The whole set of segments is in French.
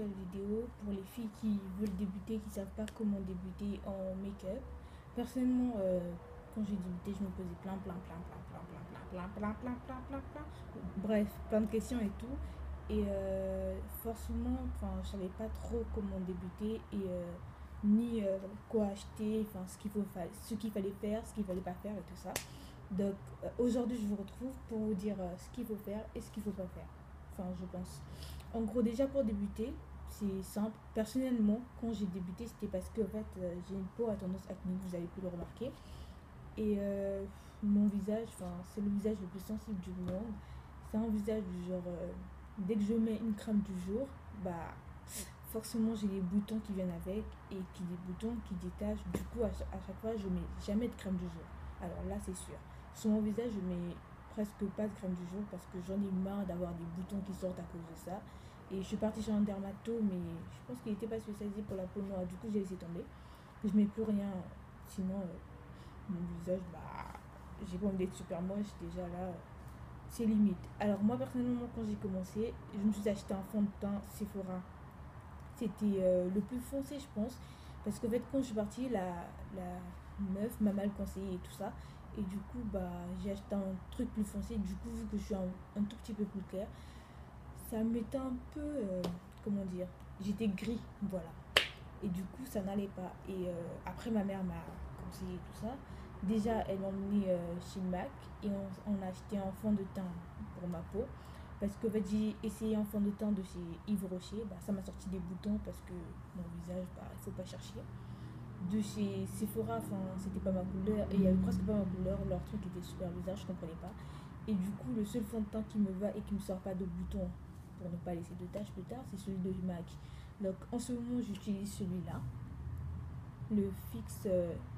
nouvelle vidéo pour les filles qui veulent débuter, qui savent pas comment débuter en make-up. Personnellement, quand j'ai débuté, je me posais plein. Bref, plein de questions et tout. Et forcément, enfin, je savais pas trop comment débuter et ni quoi acheter, enfin, ce qu'il fallait faire, ce qu'il fallait pas faire et tout ça. Donc aujourd'hui, je vous retrouve pour vous dire ce qu'il faut faire et ce qu'il faut pas faire. Enfin, je pense. En gros, déjà pour débuter, c'est simple. Personnellement, quand j'ai débuté, c'était parce que en fait, j'ai une peau à tendance acnéique, vous avez pu le remarquer. Et mon visage, enfin, c'est le visage le plus sensible du monde. C'est un visage du genre, dès que je mets une crème du jour, bah forcément j'ai les boutons qui viennent avec et qui des boutons qui détachent. Du coup, à chaque fois, je mets jamais de crème du jour. Alors là, c'est sûr. Sur mon visage, je mets presque pas de crème du jour parce que j'en ai marre d'avoir des boutons qui sortent à cause de ça. Et je suis partie chez un dermato, mais je pense qu'il n'était pas spécialisé pour la peau noire. Du coup, j'ai laissé tomber. Je mets plus rien. Sinon, mon visage, bah, j'ai pas envie d'être super moche. Déjà là, c'est limite. Alors, moi, personnellement, quand j'ai commencé, je me suis acheté un fond de teint Sephora. C'était le plus foncé, je pense. Parce qu'en fait, quand je suis partie, la meuf m'a mal conseillé et tout ça. Et du coup, bah, j'ai acheté un truc plus foncé. Du coup, vu que je suis un tout petit peu plus clair, ça m'était un peu. Comment dire, j'étais gris, voilà. Et du coup, ça n'allait pas. Et après, ma mère m'a conseillé tout ça. Déjà, elle m'a emmené chez MAC et on a acheté un fond de teint pour ma peau. Parce que en fait, j'ai essayé un fond de teint de chez Yves Rocher. Bah, ça m'a sorti des boutons parce que mon visage, bah, il faut pas chercher. De chez Sephora, enfin, c'était pas ma couleur. Et il y avait presque pas ma couleur. Leur truc était super bizarre, je comprenais pas. Et du coup, le seul fond de teint qui me va et qui me sort pas de boutons pour ne pas laisser de taches plus tard, c'est celui de MAC. Donc en ce moment, j'utilise celui-là, le Fix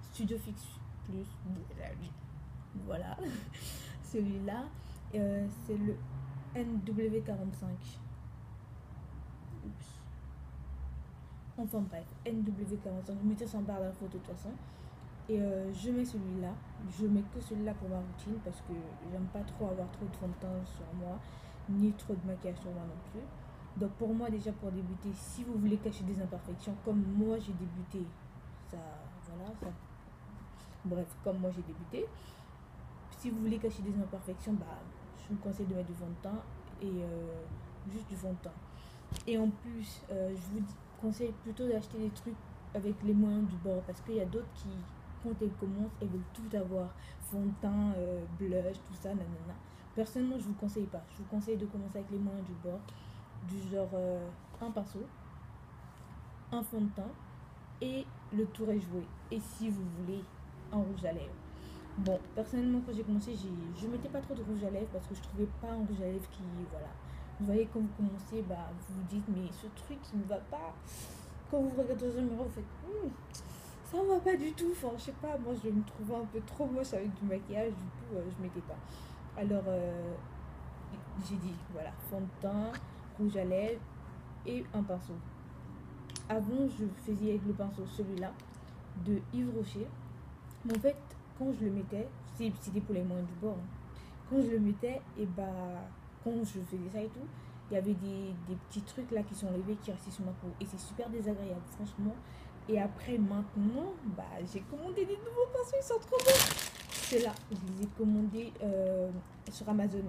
Studio Fix Plus. Voilà, celui-là, c'est le NW45. Oups. Enfin bref, NW45. Je mettais ça en barre d'infos de toute façon. Et je mets celui-là. Je mets que celui-là pour ma routine parce que j'aime pas trop avoir trop de fond de teint sur moi, ni trop de maquillage sur moi non plus. Donc pour moi déjà pour débuter, si vous voulez cacher des imperfections, comme moi j'ai débuté, ça, voilà, ça, bref, comme moi j'ai débuté, si vous voulez cacher des imperfections, bah, je vous conseille de mettre du fond de teint et juste du fond de teint. Et en plus, je vous conseille plutôt d'acheter des trucs avec les moyens du bord parce qu'il y a d'autres qui, quand elles commencent, elles veulent tout avoir, fond de teint, blush, tout ça, nanana. Personnellement, je vous conseille pas. Je vous conseille de commencer avec les moyens du bord, du genre un pinceau, un fond de teint et le tour est joué. Et si vous voulez, un rouge à lèvres. Bon, personnellement, quand j'ai commencé, je mettais pas trop de rouge à lèvres parce que je trouvais pas un rouge à lèvres qui, voilà. Vous voyez, quand vous commencez, bah, vous vous dites, mais ce truc, il me va pas. Quand vous regardez dans un miroir, vous faites, ça me va pas du tout. Enfin, je sais pas, moi, je me trouvais un peu trop moche avec du maquillage, du coup, je mettais pas. Alors, j'ai dit, voilà, fond de teint, rouge à lèvres et un pinceau. Avant, je faisais avec le pinceau celui-là de Yves Rocher. Mais en fait, quand je le mettais, c'était pour les moyens du bord. Hein. Quand je le mettais, et bah, quand je faisais ça et tout, il y avait des petits trucs là qui sont enlevés, qui restaient sur ma peau. Et c'est super désagréable, franchement. Et après, maintenant, bah, j'ai commandé des nouveaux pinceaux, ils sont trop beaux. C'est là, je les ai commandés sur Amazon.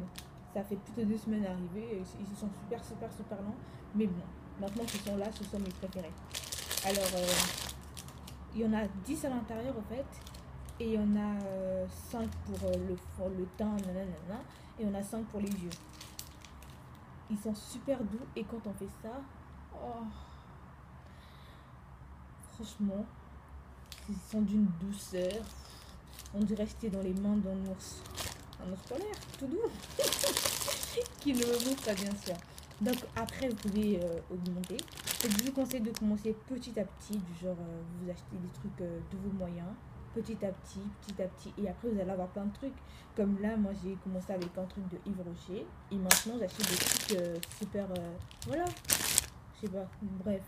Ça fait plus de 2 semaines arrivés. Ils sont super lents. Mais bon, maintenant qu'ils sont là, ce sont mes préférés. Alors, il y en a 10 à l'intérieur, en fait. Et il y en a 5 pour le teint, nanana, et on a 5 pour les yeux. Ils sont super doux et quand on fait ça, oh, franchement, ils sont d'une douceur. On dirait rester dans les mains un ours polaire, tout doux, qui ne me bouffe pas bien sûr. Donc après, vous pouvez augmenter. Donc, je vous conseille de commencer petit à petit, du genre vous achetez des trucs de vos moyens, petit à petit, et après vous allez avoir plein de trucs. Comme là, moi j'ai commencé avec un truc de Yves Rocher, et maintenant j'achète des trucs super, voilà, je sais pas, bref.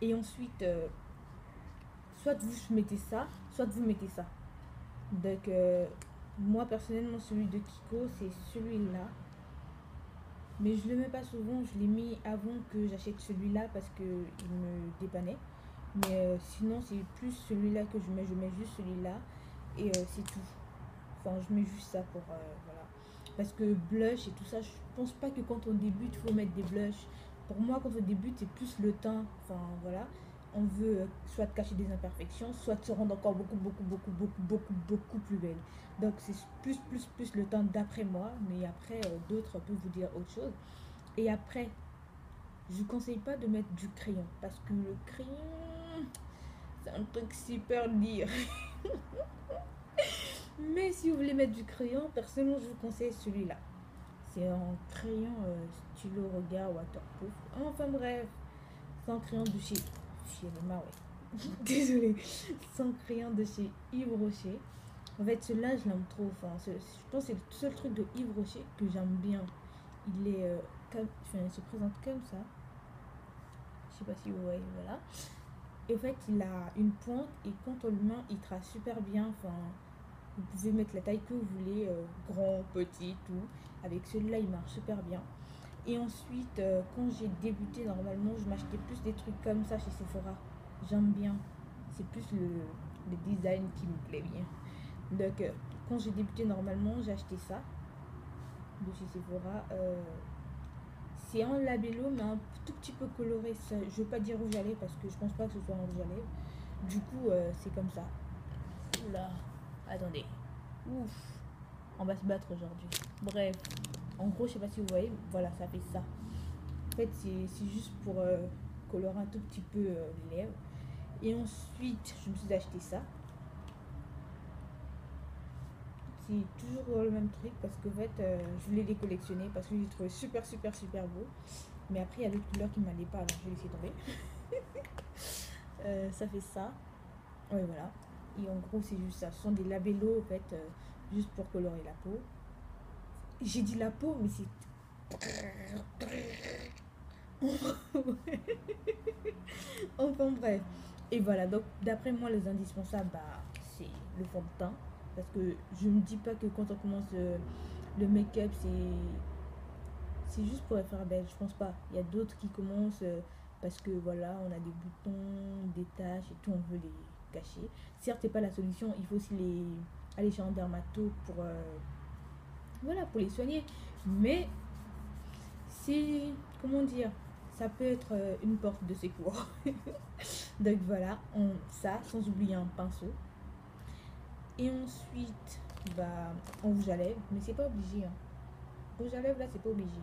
Et ensuite, soit vous mettez ça, soit vous mettez ça. Donc moi personnellement, celui de Kiko, c'est celui-là. Mais je le mets pas souvent, je l'ai mis avant que j'achète celui-là parce que il me dépannait. Mais sinon, c'est plus celui-là que je mets juste celui-là et c'est tout. Enfin, je mets juste ça pour. Voilà. Parce que blush et tout ça, je pense pas que quand on débute, il faut mettre des blushs. Pour moi, quand on débute, c'est plus le teint. Enfin, voilà. On veut soit cacher des imperfections, soit se rendre encore beaucoup plus belle. Donc, c'est plus le teint d'après moi. Mais après, d'autres peuvent vous dire autre chose. Et après, je ne conseille pas de mettre du crayon. Parce que le crayon, c'est un truc super dur. Mais si vous voulez mettre du crayon, personnellement, je vous conseille celui-là. C'est un crayon stylo regard waterproof. Enfin bref, c'est un crayon de chez ouais. Désolée. C'est un crayon de chez Yves Rocher. En fait, celui-là, je l'aime trop. Enfin, je pense que c'est le seul truc de Yves Rocher que j'aime bien. Il est il se présente comme ça. Je sais pas si vous voyez, voilà. Et en fait, il a une pointe et quand on le met, il trace super bien. Enfin, vous pouvez mettre la taille que vous voulez, grand, petit, tout. Avec celui-là, il marche super bien. Et ensuite, quand j'ai débuté, normalement, je m'achetais plus des trucs comme ça chez Sephora. J'aime bien. C'est plus le design qui me plaît bien. Donc, quand j'ai débuté, normalement, j'ai acheté ça de chez Sephora. C'est un labello, mais un tout petit peu coloré. Ça, je veux pas dire rouge à lèvres parce que je pense pas que ce soit un rouge à lèvres. Du coup, c'est comme ça. Oula, attendez. Ouf, on va se battre aujourd'hui. Bref, en gros, je sais pas si vous voyez, voilà, ça fait ça. En fait, c'est juste pour colorer un tout petit peu les lèvres. Et ensuite, je me suis acheté ça. C'est toujours le même truc parce que en fait, je voulais les collectionner parce que je les trouvais super beaux. Mais après, il y a d'autres couleurs qui ne m'allaient pas, alors je vais laisser tomber. Ça fait ça. Ouais, voilà. Et en gros, c'est juste ça. Ce sont des labellos, en fait, juste pour colorer la peau. J'ai dit la peau, mais c'est... Enfin bref. Et voilà, donc d'après moi, les indispensables, bah, c'est le fond de teint. Parce que je me dis pas que quand on commence le make-up, c'est juste pour la faire belle. Je pense pas. Il y a d'autres qui commencent parce que voilà, on a des boutons, des taches et tout, on veut les cacher. Certes, c'est pas la solution. Il faut aussi aller chez un dermato pour, voilà, pour les soigner. Mais c'est, comment dire, ça peut être une porte de secours. Donc voilà, ça, sans oublier un pinceau. Et ensuite, bah, en rouge à lèvres, mais c'est pas obligé. Hein. Rouge à lèvres, là, c'est pas obligé.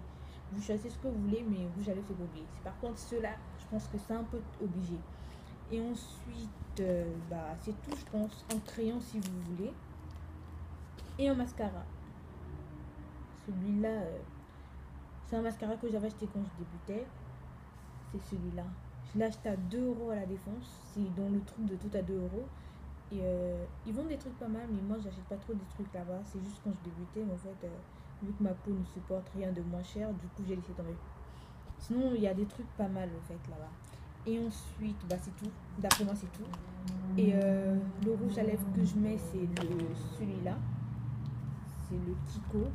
Vous choisissez ce que vous voulez, mais rouge à lèvres, c'est pas obligé. Par contre, ceux-là, je pense que c'est un peu obligé. Et ensuite, bah, c'est tout, je pense. Un crayon, si vous voulez. Et un mascara. Celui-là, c'est un mascara que j'avais acheté quand je débutais. C'est celui-là. Je l'ai acheté à 2 € à la Défense. C'est dans le truc de tout à 2 €. Et ils vendent des trucs pas mal, mais moi j'achète pas trop des trucs là-bas. C'est juste quand je débutais, mais en fait, vu que ma peau ne supporte rien de moins cher, du coup j'ai laissé tomber. Sinon, il y a des trucs pas mal en fait là-bas. Et ensuite, bah c'est tout. D'après moi, c'est tout. Et le rouge à lèvres que je mets, c'est celui-là. C'est le Kiko.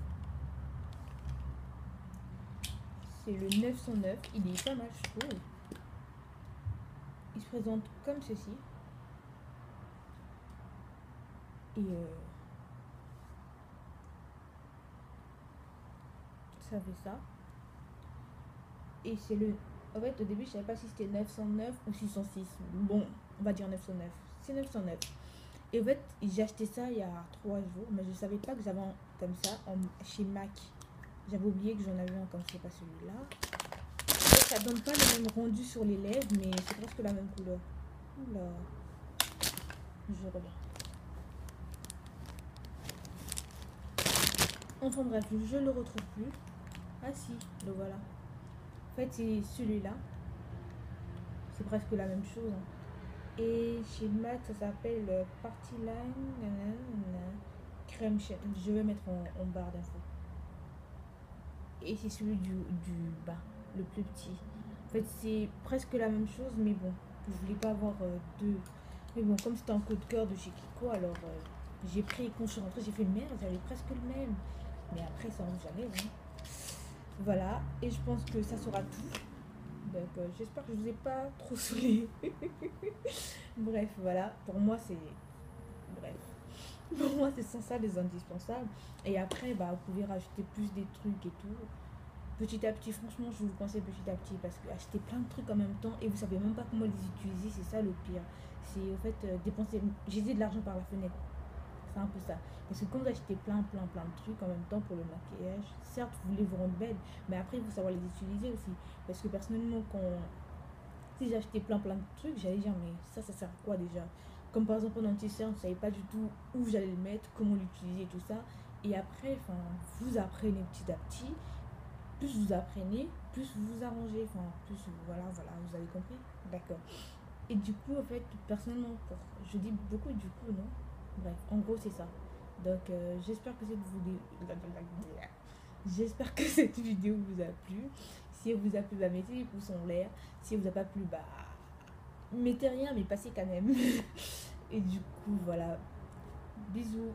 C'est le 909. Il est pas mal, je trouve. Il se présente comme ceci. Et ça fait ça. Et c'est le... En fait, au début, je savais pas si c'était 909 ou 606. Bon, on va dire 909. C'est 909. Et en fait, j'ai acheté ça il y a 3 jours, mais je savais pas que j'avais un comme ça chez MAC. J'avais oublié que j'en avais un comme c'est pas celui-là. Ça donne pas le même rendu sur les lèvres, mais c'est presque la même couleur. Oula. Je reviens. Enfin bref, je le retrouve plus. Ah si, le voilà. En fait, c'est celui-là. C'est presque la même chose. Hein. Et chez MAC, ça s'appelle Party Line Crème. Je vais mettre en barre d'infos. Et c'est celui du bas, le plus petit. En fait, c'est presque la même chose, mais bon, je voulais pas avoir deux. Mais bon, comme c'était un coup de cœur de chez Kiko, alors j'ai pris, quand je suis rentrée, j'ai fait merde, j'avais presque le même. Mais après, ça rouge à lèvres. Hein. Voilà, et je pense que ça sera tout. Donc j'espère que je vous ai pas trop saoulé. Bref, voilà, pour moi c'est... Bref, pour moi c'est ça les indispensables. Et après, bah, vous pouvez rajouter plus des trucs et tout. Petit à petit, franchement, je vous le conseille petit à petit parce que acheter plein de trucs en même temps et vous savez même pas comment les utiliser, c'est ça le pire. C'est au fait dépenser, jeter de l'argent par la fenêtre. C'est un peu ça. Parce que quand vous achetez plein de trucs en même temps pour le maquillage, certes, vous voulez vous rendre belle, mais après, il faut savoir les utiliser aussi. Parce que personnellement, si j'ai acheté plein de trucs, j'allais dire, mais ça sert à quoi déjà? Comme par exemple, un anti-cerne, je ne savais pas du tout où j'allais le mettre, comment l'utiliser, tout ça. Et après, vous apprenez petit à petit. Plus vous apprenez, plus vous vous arrangez. Enfin, plus, voilà, vous avez compris? D'accord. Et du coup, en fait, personnellement, je dis beaucoup du coup, non? Bref, en gros, c'est ça. Donc, j'espère que cette vidéo... J'espère que cette vidéo vous a plu. Si elle vous a plu, bah, mettez les pouces en l'air. Si elle vous a pas plu, bah, mettez rien, mais passez quand même. Et du coup, voilà. Bisous.